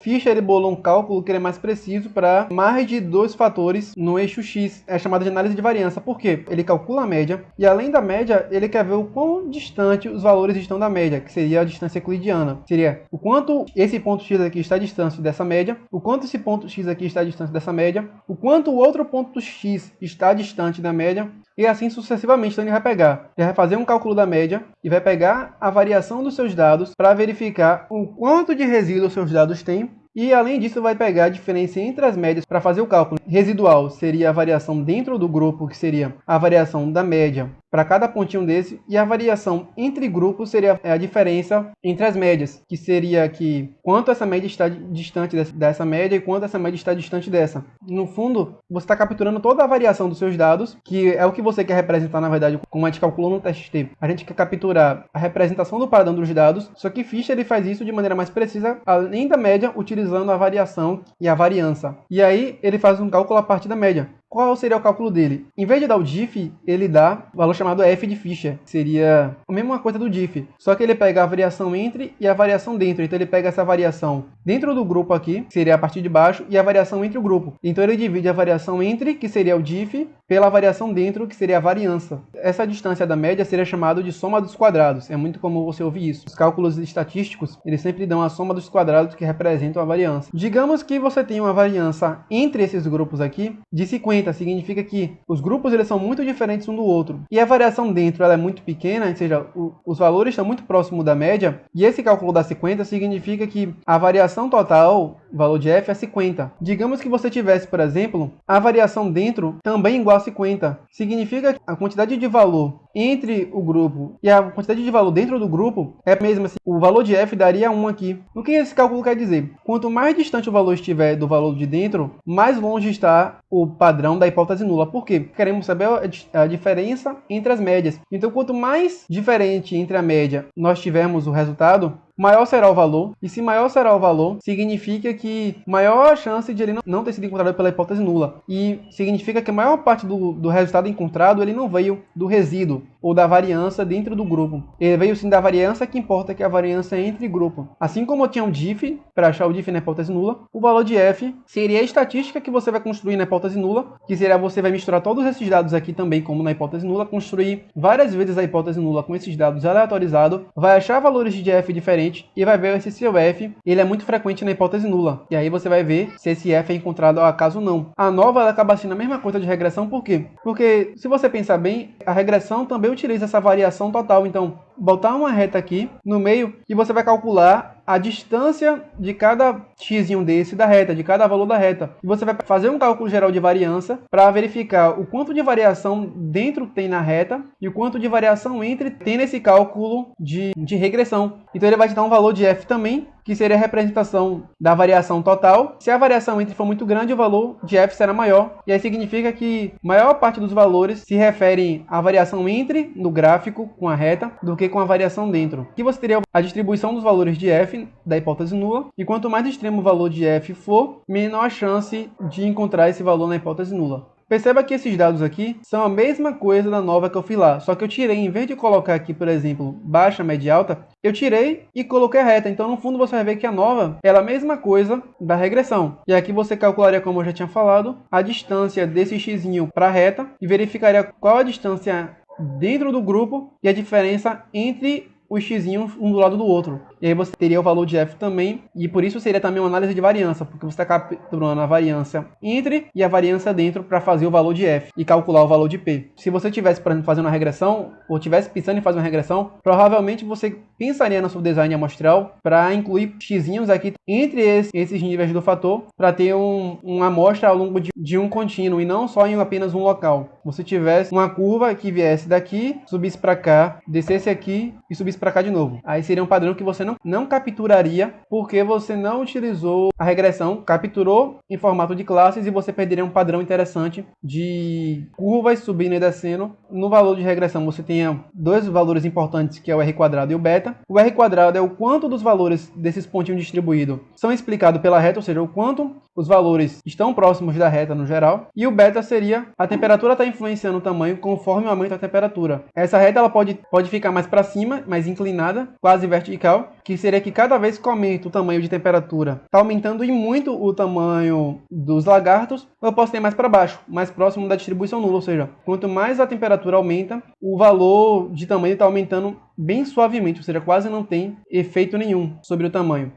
Fischer ele bolou um cálculo que ele é mais preciso para mais de 2 fatores no eixo X. É chamado de análise de variância. Por quê? Ele calcula a média e, além da média, ele quer ver o quão distante os valores estão da média, que seria a distância euclidiana. Seria o quanto esse ponto X aqui está distante dessa média, o quanto esse ponto X aqui está distante dessa média, o quanto o outro ponto X está distante da média, e assim sucessivamente. Então ele vai pegar, ele vai fazer um cálculo da média e vai pegar a variação dos seus dados para verificar o quanto de resíduo os seus dados têm. E além disso vai pegar a diferença entre as médias para fazer o cálculo. Residual seria a variação dentro do grupo, que seria a variação da média para cada pontinho desse, e a variação entre grupos seria a diferença entre as médias, que seria que quanto essa média está distante dessa média e quanto essa média está distante dessa. No fundo, você está capturando toda a variação dos seus dados, que é o que você quer representar, na verdade, como a gente calculou no TST. A gente quer capturar a representação do padrão dos dados, só que Fischer ele faz isso de maneira mais precisa, além da média, utilizando a variação e a variância. E aí ele faz um cálculo a partir da média. Qual seria o cálculo dele? Em vez de dar o diff, ele dá o valor chamado f de Fischer, que seria a mesma coisa do diff, só que ele pega a variação entre e a variação dentro. Então ele pega essa variação dentro do grupo aqui, que seria a partir de baixo, e a variação entre o grupo. Então ele divide a variação entre, que seria o diff, pela variação dentro, que seria a variância. Essa distância da média seria chamada de soma dos quadrados. É muito comum você ouvir isso. Os cálculos estatísticos, eles sempre dão a soma dos quadrados que representam a variância. Digamos que você tem uma variância entre esses grupos aqui de 50. Significa que os grupos eles são muito diferentes um do outro. E a variação dentro ela é muito pequena, ou seja, os valores estão muito próximos da média. E esse cálculo dá 50 significa que a variação total, o valor de f, é 50. Digamos que você tivesse, por exemplo, a variação dentro também igual a 50. Significa que a quantidade de valor entre o grupo e a quantidade de valor dentro do grupo é a mesma. Assim, o valor de f daria 1 aqui. O que esse cálculo quer dizer? Quanto mais distante o valor estiver do valor de dentro, mais longe está o padrão da hipótese nula. Por quê? Queremos saber a diferença entre as médias. Então, quanto mais diferente entre a média nós tivermos o resultado, maior será o valor, e se maior será o valor, significa que maior a chance de ele não ter sido encontrado pela hipótese nula. E significa que a maior parte do resultado encontrado ele não veio do resíduo ou da variância dentro do grupo. Ele veio sim da variância, que importa que é a variância entre grupo. Assim como eu tinha um diff, para achar o diff na hipótese nula, o valor de f seria a estatística que você vai construir na hipótese nula, que seria você vai misturar todos esses dados aqui também, como na hipótese nula, construir várias vezes a hipótese nula com esses dados aleatorizados, vai achar valores de f diferentes, e vai ver se seu f ele é muito frequente na hipótese nula. E aí você vai ver se esse f é encontrado ao acaso ou não. A nova ela acaba sendo a mesma coisa de regressão, por quê? Porque se você pensar bem, a regressão também utiliza essa variação total. Então, botar uma reta aqui no meio e você vai calcular a distância de cada xzinho desse da reta, de cada valor da reta. E você vai fazer um cálculo geral de variância para verificar o quanto de variação dentro tem na reta e o quanto de variação entre tem nesse cálculo de regressão. Então ele vai te dar um valor de f também, que seria a representação da variação total. Se a variação entre for muito grande, o valor de f será maior. E aí significa que a maior parte dos valores se referem à variação entre, no gráfico, com a reta, do que com a variação dentro. Aqui você teria a distribuição dos valores de f da hipótese nula. E quanto mais extremo o valor de f for, menor a chance de encontrar esse valor na hipótese nula. Perceba que esses dados aqui são a mesma coisa da nova que eu fiz lá, só que eu tirei, em vez de colocar aqui, por exemplo, baixa, média e alta, eu tirei e coloquei a reta. Então, no fundo, você vai ver que a nova é a mesma coisa da regressão. E aqui você calcularia, como eu já tinha falado, a distância desse xzinho para a reta e verificaria qual a distância dentro do grupo e a diferença entre os xzinhos um do lado do outro. E aí você teria o valor de f também, e por isso seria também uma análise de variância, porque você está capturando a variância entre e a variância dentro para fazer o valor de f e calcular o valor de p. Se você tivesse, por exemplo, fazendo uma regressão, ou tivesse pensando em fazer uma regressão, provavelmente você pensaria no seu design amostral para incluir xzinhos aqui entre esses níveis do fator, para ter uma amostra ao longo de um contínuo, e não só em apenas um local. Você tivesse uma curva que viesse daqui, subisse para cá, descesse aqui e subisse para cá de novo. Aí seria um padrão que você não capturaria, porque você não utilizou a regressão, capturou em formato de classes, e você perderia um padrão interessante de curvas subindo e descendo. No valor de regressão você tem dois valores importantes, que é o r quadrado e o beta. O r quadrado é o quanto dos valores desses pontinhos distribuídos são explicados pela reta, ou seja, o quanto os valores estão próximos da reta no geral. E o beta seria a temperatura está influenciando o tamanho conforme aumenta a temperatura. Essa reta ela pode ficar mais para cima, mais inclinada, quase vertical, que seria que cada vez que aumenta o tamanho de temperatura, está aumentando e muito o tamanho dos lagartos. Eu posso ter mais para baixo, mais próximo da distribuição nula, ou seja, quanto mais a temperatura aumenta, o valor de tamanho está aumentando bem suavemente, ou seja, quase não tem efeito nenhum sobre o tamanho.